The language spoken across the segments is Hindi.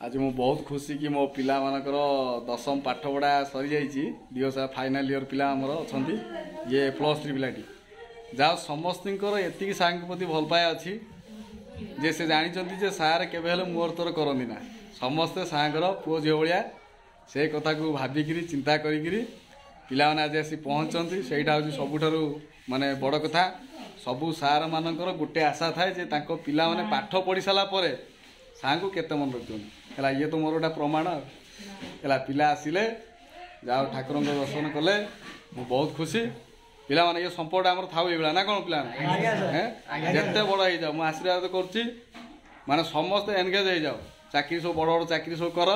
आज मु बहुत खुशी कि मो पिला मानकर दशम पाठ पढ़ा सरी जाइए दिवसा फाइनाल इयर पिला आमर अच्छा ये +3 पिलाटी जहाँ समस्त एति सार प्रति भल पाए अच्छी जे से जानी जे सार केवे मोर तोर करती ना समस्ते सागर पुओ झील भाया से कथा को भाविकी चिंता करी पिला आज आसी पहुँचती से सबुठ माने बड़ कथा सबू सार मानकर गोटे आशा थाए जे तांको पिला माने पाठ पढ़ी सारापर सार को केते मन रखुन ये तो मोर गोटा प्रमाण है पिला आसिले जाओ ठाकुर दर्शन कले मु बहुत खुशी पिला माने ये संपर्क आमर थाउ ये ना कौन पिला जिते बड़ हो जाओ मुझे आशीर्वाद करुच्ची माने समस्ते एनगेज हो जाओ चाकरी सब बड़ बड़ चाकरी सब कर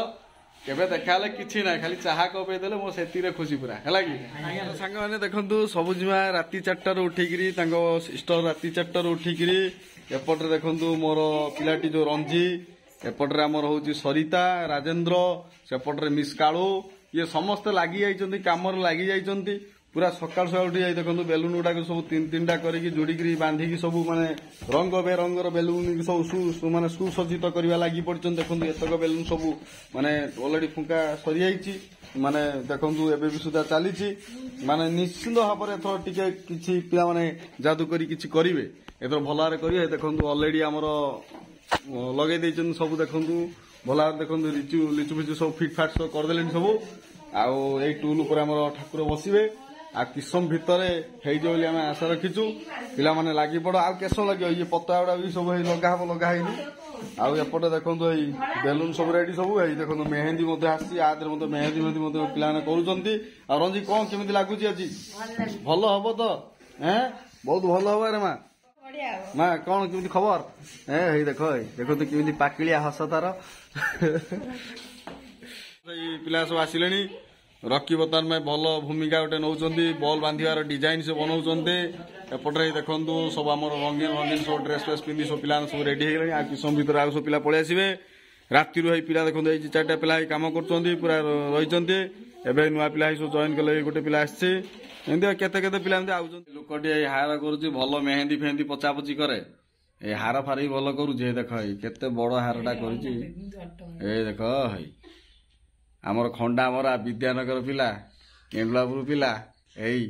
केबे देखा कि ना खाली चाह कपे देले मो से खुशी पूरा है कि सांग मैंने देखु सबुजिमा राति 4टार उठिकी सिस्टर राति 4टार उठिकी एपटे देखु मोर पिलाटी जो रंजी एपटे आमर हूँ सरिता राजेन्द्र सेपटे मिस कालू ये समस्ते लगी जाइए कम लगी जाइए पूरा सकाल सकाल उठी देखो बेलून गुड़ाक सब 3-3टा करके जोड़िकी बांधिकी सब माने रंग बेरंगर बेलून सब माने सुसज्जित करने लगी पड़ते देखो एतक बेलून सब माने अलरेडी फुंका सरी जाइए माने देखो एबे भी सुधा चली माने निश्चिंत भाव में एथर टिके किछि पिला माने जादू करी किछि करिवे एथर भल भाव करिवे देखो अलरेडी आमर लगे देइछन सब देखो भल भाव देखो लिचु लिचु फिचु सब फिट फाट सब करदेले सब आउ ए टूल पर आमर ठाकुर बसिबे आ किसम भितर आम आशा रखीचु पिला माने लगी पड़ आ केस लगे ये पता गुड़ा भी सब लगा आउटे देखो बेलून सब रेडी सब देखो मेहंदी आसी आदि मेहंदी मेहंदी पिला कर रंजी कौन केमी लगुच आज भल हम तो बहुत भल हम रे माँ माँ कौन केमी खबर हे देखो देखो तो केमी पाकिलिया हस तार पिला सब आसिले रकी बर्तमान में भल भूमिका गोटे नौ बॉल बांधार डिजाइन से बनाऊँ एपटे देखु सब आम रंगीन रंगीन सब ड्रेस फ्रेस पिंधि सब पिला सब रेडी हो गए किस भर आउ सब पिला पलि आसवे राति पिला देखो 4टा पिला कम कर पूरा रही एवं नुआ पिला सब जॉइन कले गोटे पिला आसती केते पिला लोकटे हार कर भल मेहंदी फेहंदी पचापची करे ए हार फार भी भल करुचे देख केते बड़ हारटा कर देख आमर खंडा मरा विद्यानगर पिला केन्द्रापुर पिला यही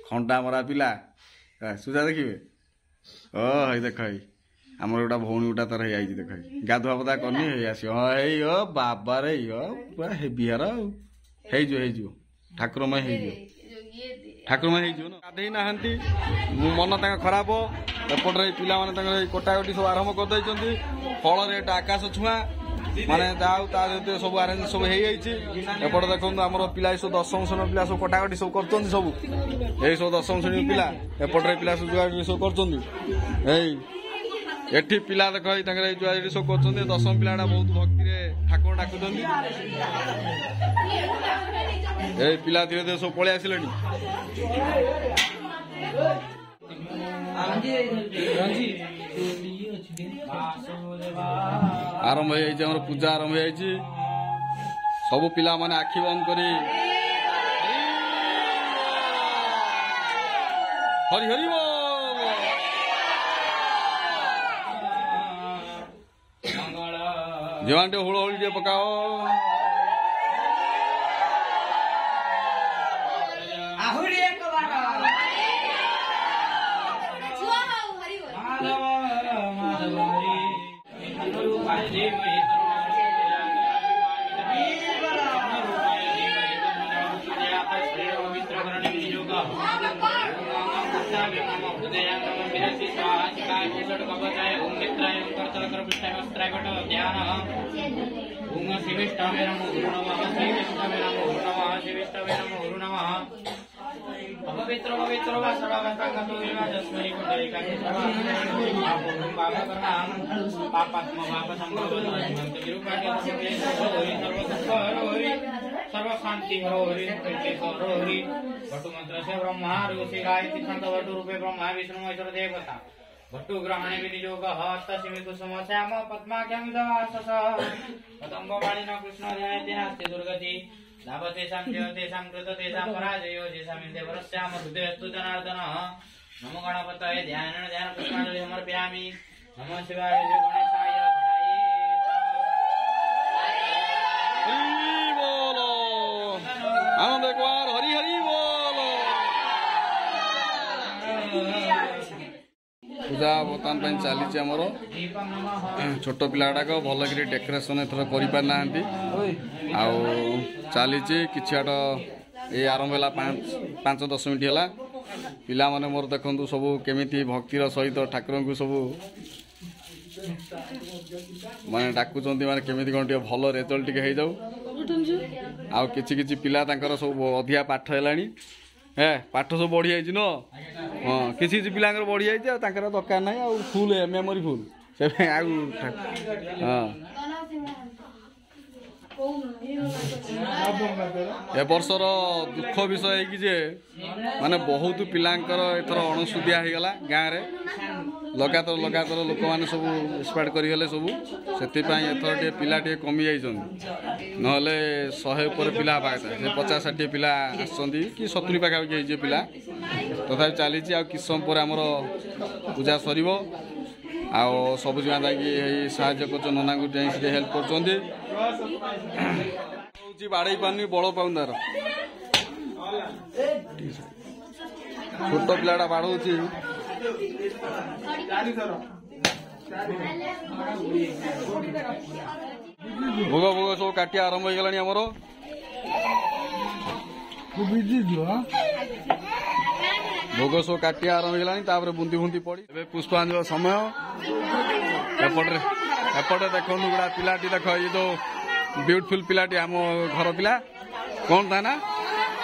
खंडा मरा पिला सुधा देखिए हई देख आमर गोटा भौणी गोटा तार है देख गाधुआ पदा करनी आस बाबा रे पूरा हेवी हार हो ठाकुरमय ठाकुरमय गाधे ना मन खराब एपटे पिला माने कटाकटी सब आरंभ कर फल रेट आकाश छुआ माने जाऊ सब आरेंज सब एपटे देखो आम पिला सब 10म श्रेणी पिला सब कटाकटी सब कर सब यही सब 10म श्रेणी पिला एपटे पिला सब जुआड़ी सब कर पिला देख जुआड़ी सब कर 10म पिला बहुत भक्ति ठाकुर डाकुं पिला धीरे धीरे सब पलि आसिले आरंभ हो पूजा आरंभ हो सब पिला माने आखि बंद करी हरि हरि जीवान हुड़ हुड़ी पकाओ पवित्र पवित्र सर्व शांति हरि भट्टु मंत्र से ब्रह्मा ऋषि गायत्री छंद भट्टु रूपे ब्रह्मा विष्णु महेश्वर देवता भट्टु ग्रहणे विधि योग तस्मै कुसुम श्याम पद्माख्यं दवासस पतंग बाणिन कृष्ण ध्यायति दुर्गति लाभते तेषां कृत तेषां पराजयो येषां देवरस्याम हृदयस्तु जनार्दन नमो गणपतये ध्यान पुष्पाञ्जलि समर्पयामि नमो शिवाय जय गणेशाय ध्यायेत् पूजा बर्तमान चली आमर छोट पिला गुड़ाक भलक डेकोरेशन एथर कर चली कि ये आरंभ है 5-10 मिनट है पिला माने मोर देखु सब केमी भक्तिर सहित ठाकुर को सब माने डाकुंट माने केमी कौन भल रेजल्ट टे हो जाऊ आ कि पिला सब अधिका पाठ है हे पाठ सब बढ़ी जाइए न हाँ किसी पिला बढ़ी जाइए दरकार ना फुल मेमोरी फुल से हाँ ए वर्षर दुख विषय है कि जे माने बहुत पिलांकर एथर अणसुदिया हो गला गाँव रे लगातार लोक मैंने सब एक्सपायर करगले सब से एथर टे पिला टे कमी जाइछन नहले 100 ऊपर पिला हवा से 50-60 पिला आसछंती कि 70 पाखापाखि हो पिला तथा चली आ किछ समय पर आमर पूजा सरिबो आ सब जगह जाकि साहाଯ୍य कर नना को हेल्प कर बाड़े पानी बड़ पाउंदार छोट पिलाटा बाड़ौ भोग भोग सब काटी आरंभ हो गलानी आमर भोग सब काटी आरंभ हो गलानी बुंदी बुंदी पड़ी पुष्पांजलि समय एपटे देखो गुड़ा पिलाटी देख ये जो ब्यूटीफुल पिलाटी आम घर पिला कौन था ना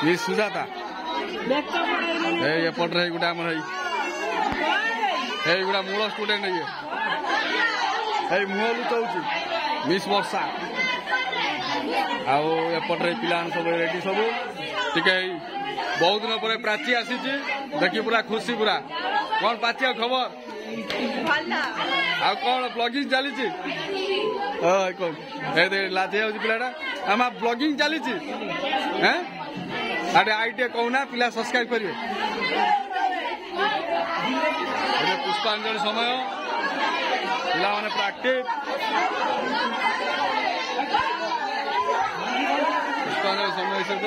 मिस सुजाता एपटे गुड़ा आम गुड़ा मूल स्टूडेंट ये मुह लुचाऊँ मिस वर्षा आपटे पिला सब रेडी सब टिके बहुत दिन पर प्राची आसी देखी पूरा खुशी पूरा कौन प्राची खबर आ कौन ब्लॉगिंग चली लाजे पिलाटा आम ब्लॉगिंग चली आई टे कहना पिला सब्सक्राइब करेंगे पुष्पांजलि समय पिला माने पूरा एक्टिव पुष्पांजलि समय सब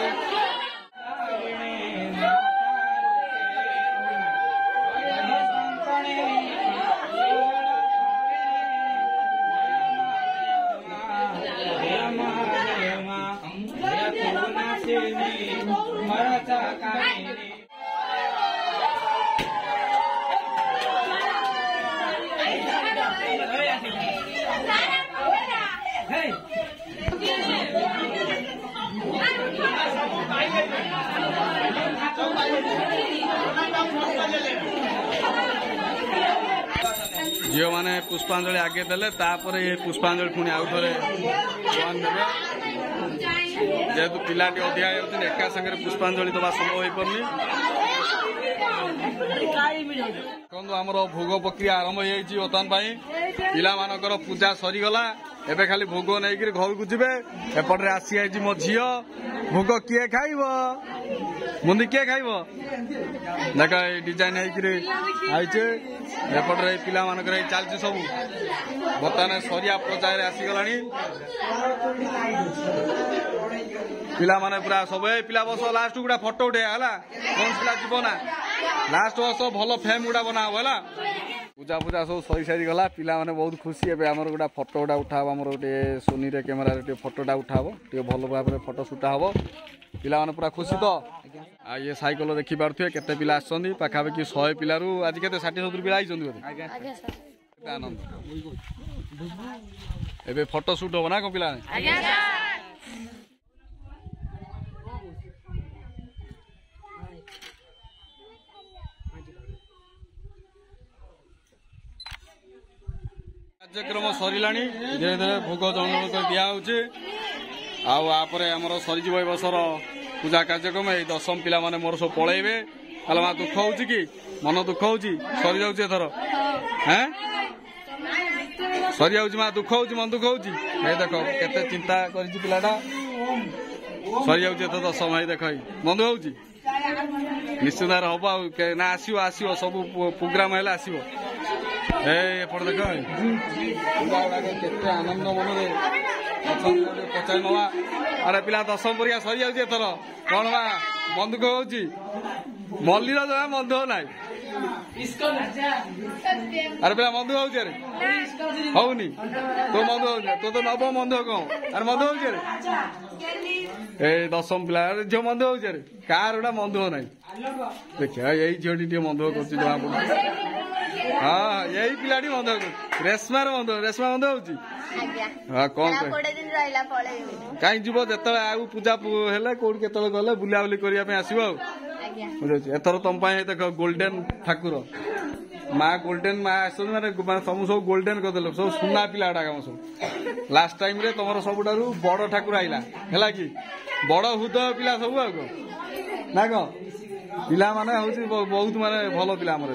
झील मैंने पुष्पांजलि आगे देले तापर ये पुष्पांजलि पुणी आउ थे देवे जेहेतु पिलाटी अधिका एका सागर पुष्पांजलि दबा संभव हो पारनी देखो आमर भोग प्रक्रिया आरंभ हो बर्तमान पिला मानकर पूजा सरीगला एबे खाली भोग नहीं घर को जीवे एपटे आसी मो झी भोग किए खाइब बुंदी किए खाइब देख डिजाइन होपटे पिला मानकर चलती सब बर्तमान सरिया पर्यायर आसीगला पिला माने पूरा सब पिला बस लास्ट गुड़ा फोटो उठे है कौन पिला जीव ना लास्ट वर्ष भल फेम गुड़ा बना है पूजा पूजा सब सरी सारी गला पिला माने बहुत खुशी है आमर गोटा फोटो गुड़ा उठाव आमर गोटे सोनी रे कैमेरा रे फोटोटा उठाव टे भल भाव में फोटो सुटा हम पिला माने पूरा खुशी तो आ ये साइकल देखी पारे केते पिला आछंदी पाखापाखि 100 पिलारू आज केते 60-70 पिला आइछंदी आनंद एबे फोटो शूट हो ना को पिला कार्यक्रम सरिला धीरे धीरे भोग जन कर दिहे आपर आमर सरीज बसर पूजा कार्यक्रम ये 10 पिला माने मोर सब पलैबे कल माँ दुख हो कि मन दुख हो सरी जाथर हैं सरी जाऊँ माँ दुख हो मन दुख हो देख केते चिंता कर पिलाटा सरी जाऊँ 10 भाई देख मन दुख हो निश्चित हम ना आसो आसो सब प्रोग्राम है आसो एपट देख केते आनंद मन पचार नवा अरे पिला 10 परिया सरी जाऊँ एथर कौन मा मन दुख हो मल्लीर जमा मन दुख ना अरे पे मधु हूँ अरे हौनी तो मधु हूँ तो नव मधु कौन अरे मधु हूँ अरे ए दशम पिला झील मधु हूँ अरे कार गोटा मधु ना देखिए यही झीटी टे मधु कर जना पड़ हाँ यही पिलाटी मधु कर रेशमार मधु रेशमा मधु हूँ हाँ कौन कहीं जीव जो आगे पूजा हेले कौट के गले बुलाबुली करने आसो एथर तुम देख गोल्डेन ठाकुर माँ गोल्डेन माँ आस मैंने तुम सब गोल्डेन करदे सब सुना पिला कम सब लास्ट टाइम रे तुम सबुठ बड़ ठाकुर आईला है कि बड़ हृदय पिला सब आ ना कौन पिला माने हूँ बहुत माने भल पिला आमर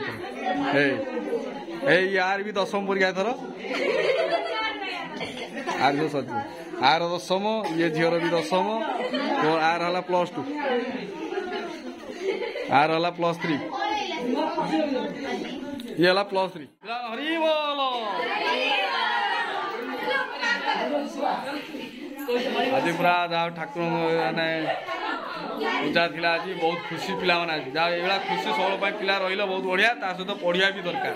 यार भी दशम परीक्षा एथर आर जो सज आर दशम ये झीर भी दशम आर है +2 आर है +3 ये है +3 हरि बोल आज पूरा जहाँ ठाकुर माने पूजा थिला आज बहुत खुशी पिला माने जहाँ ये खुशी सब पिला रही बहुत बढ़िया सहित पढ़िया भी दरकार।